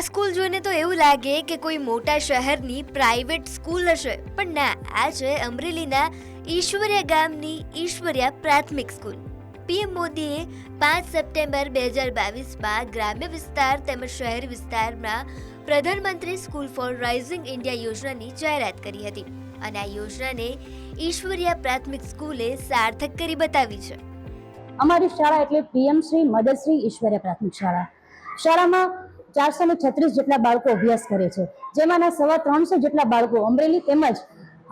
School જોઈને તો એવું લાગે કે કોઈ મોટા શહેરની પ્રાઇવેટ સ્કૂલ હશે, પણ ના, આ છે અમરેલીના ઈશ્વરિયા ગામની ઈશ્વરિયા પ્રાથમિક સ્કૂલ. પીએમ મોદીએ 5 સપ્ટેમ્બર 2022માં ગ્રામ્ય વિસ્તાર તેમજ શહેરી વિસ્તારમાં પ્રધાનમંત્રી સ્કૂલ ફોર રાઇઝિંગ ઇન્ડિયા યોજનાની જાહેરાત કરી હતી અને આ યોજનાને ઈશ્વરિયા પ્રાથમિક સ્કૂલે સાર્થક કરી બતાવી છે. અમારી શાળા એટલે પીએમ શ્રી મદરશ્રી ઈશ્વરિયા પ્રાથમિક શાળા. શાળામાં 436 જેટલા બાળકો અભ્યાસ કરે છે, જેમાંના 350 જેટલા બાળકો અમરેલી તેમજ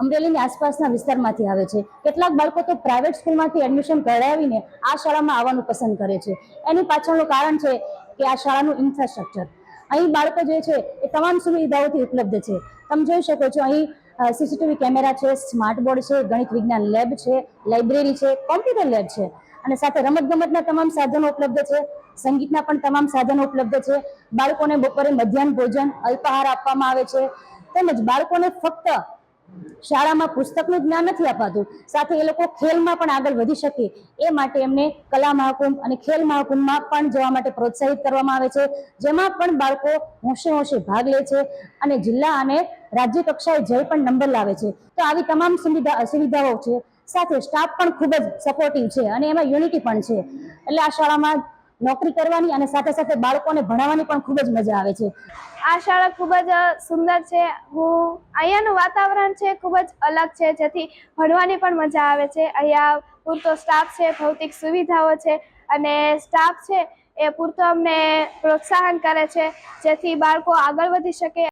અમરેલીની આસપાસના વિસ્તારમાંથી આવે છે. કેટલાક બાળકો તો પ્રાઇવેટ સ્કૂલમાંથી એડમિશન કરાવીને આ શાળામાં આવવાનું પસંદ કરે છે. એની પાછળનું કારણ છે કે આ શાળાનું ઇન્ફ્રાસ્ટ્રક્ચર. અહીં બાળકો જે છે એ તમામ સુવિધાઓથી ઉપલબ્ધ છે. તમે જોઈ શકો છો, અહીં સીસીટીવી કેમેરા છે, સ્માર્ટ બોર્ડ છે, ગણિત વિજ્ઞાન લેબ છે, લાઇબ્રેરી છે, કોમ્પ્યુટર લેબ છે અને સાથે રમતગમતના તમામ સાધનો ઉપલબ્ધ છે. સંગીતના પણ તમામ સાધનો ઉપલબ્ધ છે. બાળકોને બપોરે મધ્યાહન ભોજન, અલ્પાહાર આપવામાં આવે છે. તેમજ બાળકોને ફક્ત શાળામાં પુસ્તકનું જ્ઞાન નથી અપાતું, સાથે એ લોકો ખેલમાં પણ આગળ વધી શકે એ માટે એમને કલા મહાકુંભ અને ખેલ મહાકુંભમાં પણ જવા માટે પ્રોત્સાહિત કરવામાં આવે છે, જેમાં પણ બાળકો હોંશે ભાગ લે છે અને જિલ્લા અને રાજ્ય કક્ષાએ જઈ પણ નંબર લાવે છે. તો આવી તમામ સુવિધાઓ છે. સાથે સ્ટાફ પણ ખૂબ જ સપોર્ટિવ છે અને એમાં યુનિટી પણ છે. એટલે આ શાળામાં નોકરી કરવાની અને સાથે સાથે બાળકોને ભણાવવાની પણ ખૂબ જ મજા આવે છે. આ શાળા ખૂબ જ સુંદર છે. અહીંયાનું વાતાવરણ છે ખૂબ જ અલગ છે, જેથી ભણવાની પણ મજા આવે છે. અહીંયા પૂરતો સ્ટાફ છે, ભૌતિક સુવિધાઓ છે અને સ્ટાફ છે એ પૂરતો અમને પ્રોત્સાહન કરે છે, જેથી બાળકો આગળ વધી શકે